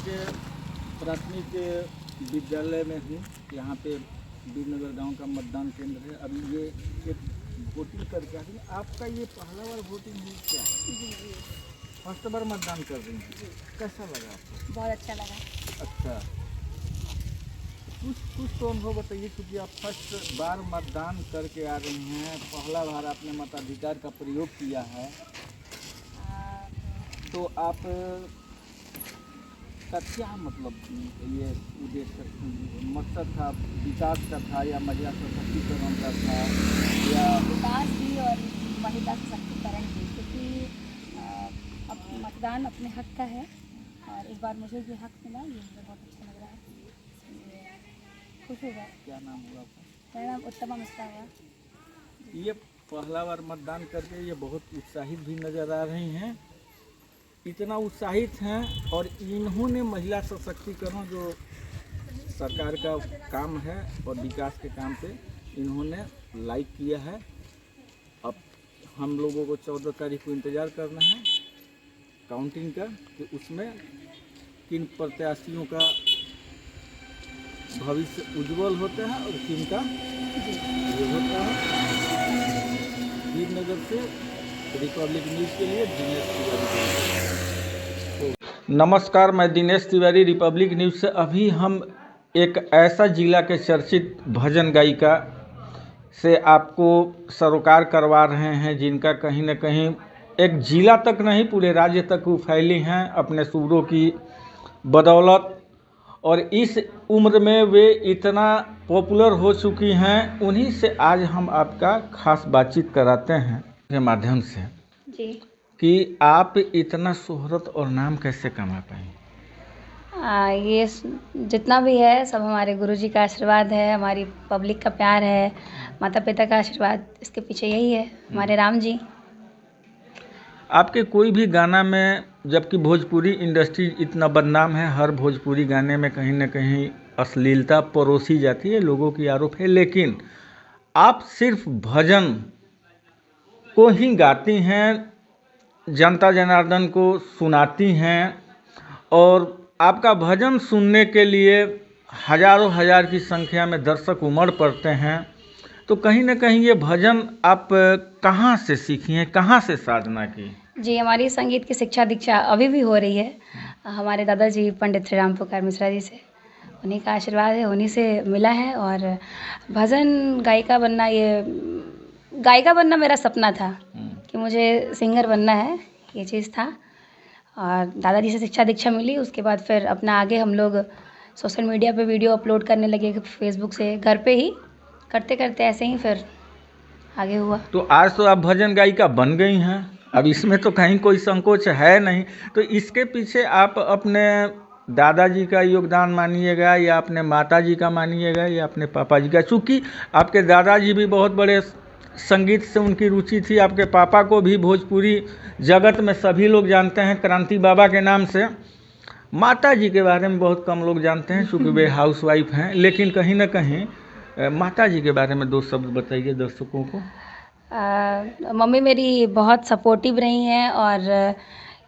के प्राथमिक विद्यालय में हूँ। यहाँ पे वीरनगर गांव का मतदान केंद्र है। अभी ये एक वोटिंग करके आती है। आपका ये पहला बार वोटिंग है क्या? जी। फर्स्ट बार मतदान कर रही हैं? कैसा लगा आपको? बहुत अच्छा लगा। अच्छा, कुछ तो अनुभव बताइए, क्योंकि आप फर्स्ट बार मतदान करके आ रही हैं, पहला बार आपने मताधिकार का प्रयोग किया है, तो आप का क्या मतलब ये उद्देश्य मकसद था? विकास का था या महिला सशक्तिकरण का था या विकास भी और महिला सशक्तिकरण भी, क्योंकि अब मतदान अपने हक का है और इस बार मुझे ये हक मिला, ये मुझे बहुत अच्छा लग रहा है। इसलिए खुश हो गया। क्या नाम हुआ आपका? मेरा नाम उत्तमा मिश्रा हुआ। ये पहला बार मतदान करके ये बहुत उत्साहित भी नज़र आ रही हैं। इतना उत्साहित हैं और इन्होंने महिला सशक्तिकरण जो सरकार का काम है और विकास के काम पे इन्होंने लाइक किया है। अब हम लोगों को 14 तारीख को इंतज़ार करना है काउंटिंग का कि उसमें किन प्रत्याशियों का भविष्य उज्जवल होता है और किन का ये होता है। वीरनगर से रिपब्लिक न्यूज़ के लिए दिनेश तिवारी। नमस्कार, मैं दिनेश तिवारी रिपब्लिक न्यूज़ से। अभी हम एक ऐसा जिला के चर्चित भजन गायिका से आपको सरोकार करवा रहे हैं जिनका कहीं न कहीं एक जिला तक नहीं पूरे राज्य तक वो फैली हैं अपने सुरों की बदौलत, और इस उम्र में वे इतना पॉपुलर हो चुकी हैं। उन्हीं से आज हम आपका खास बातचीत कराते हैं के माध्यम से जी। कि आप इतना शोहरत और नाम कैसे कमा पाए? ये जितना भी है सब हमारे गुरुजी का आशीर्वाद है, हमारी पब्लिक का प्यार है, माता पिता का आशीर्वाद, इसके पीछे यही है, हमारे राम जी। आपके कोई भी गाना में, जबकि भोजपुरी इंडस्ट्री इतना बदनाम है, हर भोजपुरी गाने में कहीं ना कहीं अश्लीलता परोसी जाती है, लोगों की आरोप है, लेकिन आप सिर्फ भजन को ही गाती हैं, जनता जनार्दन को सुनाती हैं और आपका भजन सुनने के लिए हजारों हजार की संख्या में दर्शक उमड़ पड़ते हैं। तो कहीं ना कहीं ये भजन आप कहाँ से सीखी हैं, कहाँ से साधना की? जी, हमारी संगीत की शिक्षा दीक्षा अभी भी हो रही है हमारे दादाजी पंडित श्री राम पुकार मिश्रा जी से। उन्हीं का आशीर्वाद है, उन्हीं से मिला है। और भजन गायिका बनना, ये गायिका बनना मेरा सपना था कि मुझे सिंगर बनना है, ये चीज़ था। और दादाजी से शिक्षा दीक्षा मिली, उसके बाद फिर अपना आगे हम लोग सोशल मीडिया पे वीडियो अपलोड करने लगे, फेसबुक से, घर पे ही करते करते ऐसे ही फिर आगे हुआ। तो आज तो आप भजन गायिका बन गई हैं, अब इसमें तो कहीं कोई संकोच है नहीं। तो इसके पीछे आप अपने दादाजी का योगदान मानिएगा या अपने माताजी का मानिएगा या अपने पापा जी का? चूँकि आपके दादाजी भी बहुत बड़े संगीत से उनकी रुचि थी, आपके पापा को भी भोजपुरी जगत में सभी लोग जानते हैं क्रांति बाबा के नाम से। माता जी के बारे में बहुत कम लोग जानते हैं क्योंकि वे हाउसवाइफ हैं, लेकिन कहीं ना कहीं माता जी के बारे में दो शब्द बताइए दर्शकों को। मम्मी मेरी बहुत सपोर्टिव रही हैं और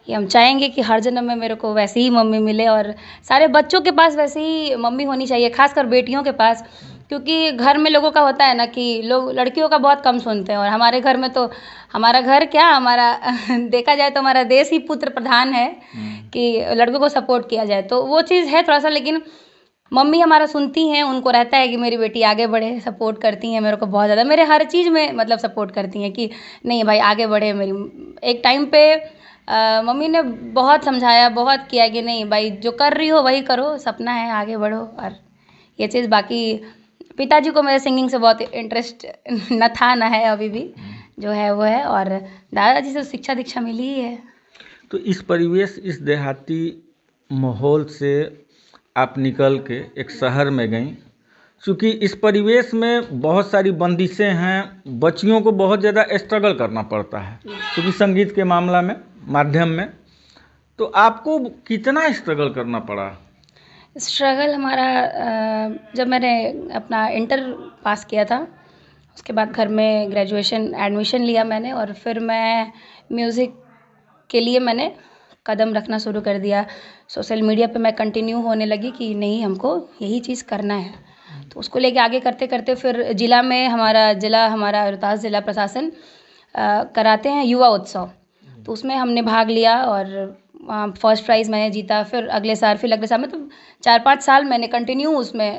ये हम चाहेंगे कि हर जन्म में मेरे को वैसी ही मम्मी मिले और सारे बच्चों के पास वैसी ही मम्मी होनी चाहिए, खासकर बेटियों के पास। क्योंकि घर में लोगों का होता है ना कि लोग लड़कियों का बहुत कम सुनते हैं, और हमारे घर में तो, हमारा घर क्या, हमारा देखा जाए तो हमारा देश ही पुत्र प्रधान है कि लड़कों को सपोर्ट किया जाए। तो वो चीज़ है थोड़ा सा, लेकिन मम्मी हमारा सुनती हैं, उनको रहता है कि मेरी बेटी आगे बढ़े, सपोर्ट करती हैं मेरे को बहुत ज़्यादा, मेरे हर चीज़ में मतलब सपोर्ट करती हैं कि नहीं भाई आगे बढ़े। मेरी एक टाइम पे मम्मी ने बहुत समझाया, बहुत किया कि नहीं भाई जो कर रही हो वही करो, सपना है आगे बढ़ो। और ये चीज़, बाकी पिताजी को मेरे सिंगिंग से बहुत इंटरेस्ट न था, न है, अभी भी जो है वो है। और दादाजी से शिक्षा दीक्षा मिली ही है। तो इस परिवेश, इस देहाती माहौल से आप निकल के एक शहर में गई, क्योंकि इस परिवेश में बहुत सारी बंदिशें हैं, बच्चियों को बहुत ज़्यादा स्ट्रगल करना पड़ता है क्योंकि संगीत के मामला में, माध्यम में। तो आपको कितना स्ट्रगल करना पड़ा? स्ट्रगल हमारा, जब मैंने अपना इंटर पास किया था, उसके बाद घर में ग्रेजुएशन एडमिशन लिया मैंने, और फिर मैं म्यूज़िक के लिए मैंने कदम रखना शुरू कर दिया। सोशल मीडिया पे मैं कंटिन्यू होने लगी कि नहीं, हमको यही चीज़ करना है। तो उसको लेके आगे करते करते फिर हमारा रोहतास जिला प्रशासन कराते हैं युवा उत्सव, तो उसमें हमने भाग लिया और फर्स्ट प्राइज़ मैंने जीता। फिर अगले साल मतलब 4-5 साल मैंने कंटिन्यू उसमें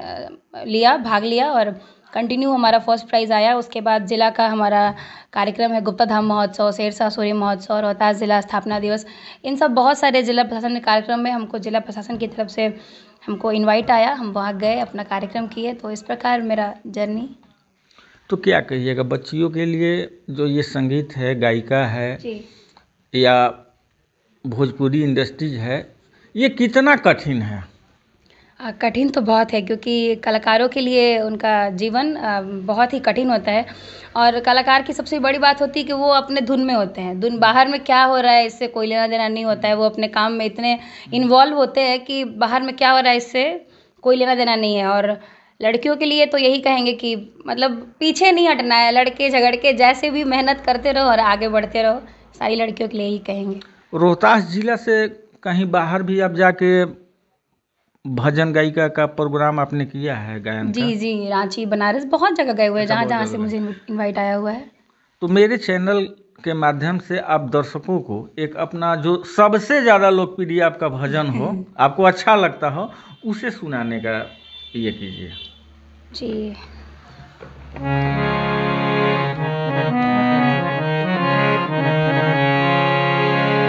भाग लिया और कंटिन्यू हमारा फर्स्ट प्राइज़ आया। उसके बाद ज़िला का हमारा कार्यक्रम है गुप्ता धाम महोत्सव, शेरशाह सूरी महोत्सव, रोहतास ज़िला स्थापना दिवस। इन सब बहुत सारे ज़िला प्रशासन के कार्यक्रम में हमको ज़िला प्रशासन की तरफ से हमको इनवाइट आया, हम वहाँ गए, अपना कार्यक्रम किए। तो इस प्रकार मेरा जर्नी। तो क्या कहिएगा बच्चियों के लिए जो ये संगीत है, गायिका है जी या भोजपुरी इंडस्ट्रीज है, ये कितना कठिन है? कठिन तो बहुत है, क्योंकि कलाकारों के लिए उनका जीवन बहुत ही कठिन होता है। और कलाकार की सबसे बड़ी बात होती है कि वो अपने धुन में होते हैं, धुन बाहर में क्या हो रहा है इससे कोई लेना देना नहीं होता है। वो अपने काम में इतने इन्वॉल्व होते हैं कि बाहर में क्या हो रहा है इससे कोई लेना देना नहीं है। और लड़कियों के लिए तो यही कहेंगे कि मतलब पीछे नहीं हटना है, लड़के झगड़ के जैसे भी मेहनत करते रहो और आगे बढ़ते रहो। सारी लड़कियों के लिए यही कहेंगे। रोहतास जिला से कहीं बाहर भी आप जाके भजन गायिका का प्रोग्राम आपने किया है, गायन का? जी, रांची, बनारस, बहुत जगह गए हुए हैं, अच्छा, जहाँ बहुत जहाँ जगह से मुझे इनवाइट आया हुआ है। तो मेरे चैनल के माध्यम से आप दर्शकों को एक अपना जो सबसे ज़्यादा लोकप्रिय आपका भजन हो, आपको अच्छा लगता हो, उसे सुनाने का ये कीजिए। जी,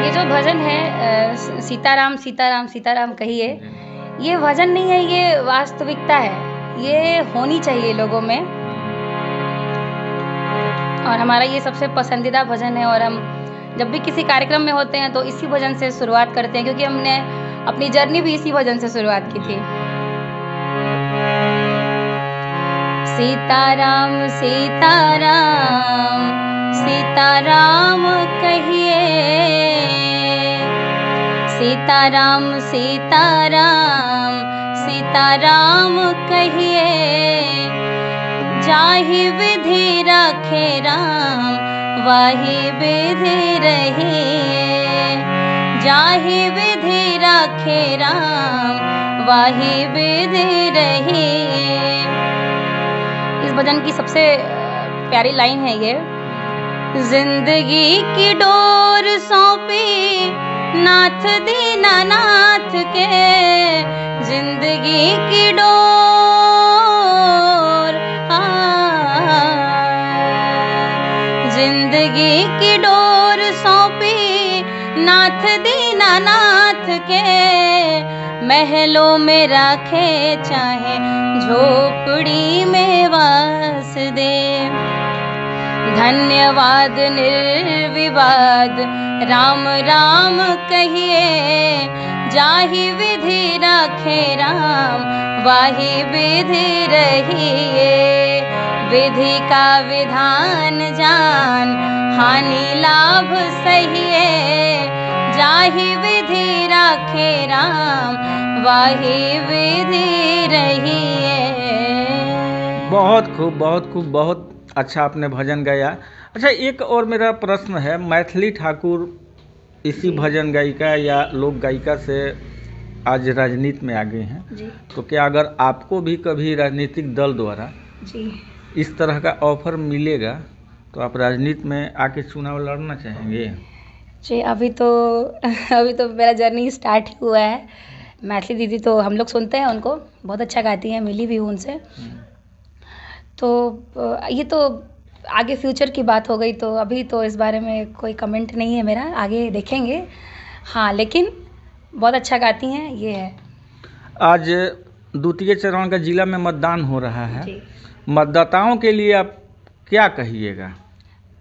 ये जो भजन है सीताराम सीताराम सीताराम कहिए, ये भजन नहीं है, ये वास्तविकता है, ये होनी चाहिए लोगों में। और हमारा ये सबसे पसंदीदा भजन है और हम जब भी किसी कार्यक्रम में होते हैं तो इसी भजन से शुरुआत करते हैं, क्योंकि हमने अपनी जर्नी भी इसी भजन से शुरुआत की थी। सीताराम सीताराम सीताराम कहिए, सीताराम सीताराम सीताराम कहिए, जाहि विधि रखे राम वाहि विधि रहिए, जाहि विधि रखे राम वाहि विधि रहिए। इस भजन की सबसे प्यारी लाइन है ये, जिंदगी की डोर सौंपी नाथ दीनानाथ के, जिंदगी की डोर जिंदगी की डोर सौंपी नाथ दीनानाथ के, महलों में रखे चाहे झोपड़ी में वास दे, धन्यवाद निर्विवाद राम राम कहिए, जाहि विधि रखे राम वाहि विधि रहिए, विधि का विधान जान हानि लाभ सहिए, जाहि विधि रखे राम वाहि विधि रहिए। बहुत खूब, बहुत खूब, बहुत अच्छा आपने भजन गाया। अच्छा, एक और मेरा प्रश्न है, मैथिली ठाकुर इसी भजन गायिका या लोक गायिका से आज राजनीति में आ गई हैं जी। तो क्या अगर आपको भी कभी राजनीतिक दल द्वारा जी इस तरह का ऑफर मिलेगा तो आप राजनीति में आके चुनाव लड़ना चाहेंगे? जी, अभी तो मेरा जर्नी स्टार्ट ही हुआ है। मैथिली दीदी तो हम लोग सुनते हैं उनको, बहुत अच्छा गाती हैं, मिली भी हूँ उनसे। तो ये तो आगे फ्यूचर की बात हो गई, तो अभी तो इस बारे में कोई कमेंट नहीं है मेरा, आगे देखेंगे। हाँ, लेकिन बहुत अच्छा गाती हैं, ये है। आज द्वितीय चरण का जिला में मतदान हो रहा है, जी। मतदाताओं के लिए आप क्या कहिएगा?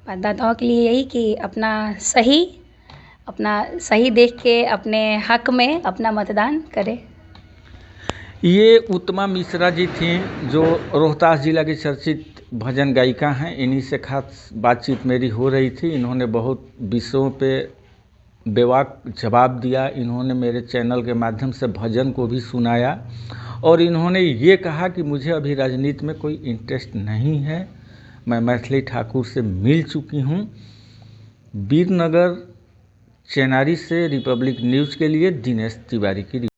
मतदाताओं के लिए यही कि अपना सही देख के अपने हक में अपना मतदान करें। ये उत्तमा मिश्रा जी थी जो रोहतास जिला की चर्चित भजन गायिका हैं। इन्हीं से खास बातचीत मेरी हो रही थी। इन्होंने बहुत विषयों पे बेबाक जवाब दिया। इन्होंने मेरे चैनल के माध्यम से भजन को भी सुनाया और इन्होंने ये कहा कि मुझे अभी राजनीति में कोई इंटरेस्ट नहीं है, मैं मैथिली ठाकुर से मिल चुकी हूँ। वीरनगर चेनारी से रिपब्लिक न्यूज़ के लिए दिनेश तिवारी की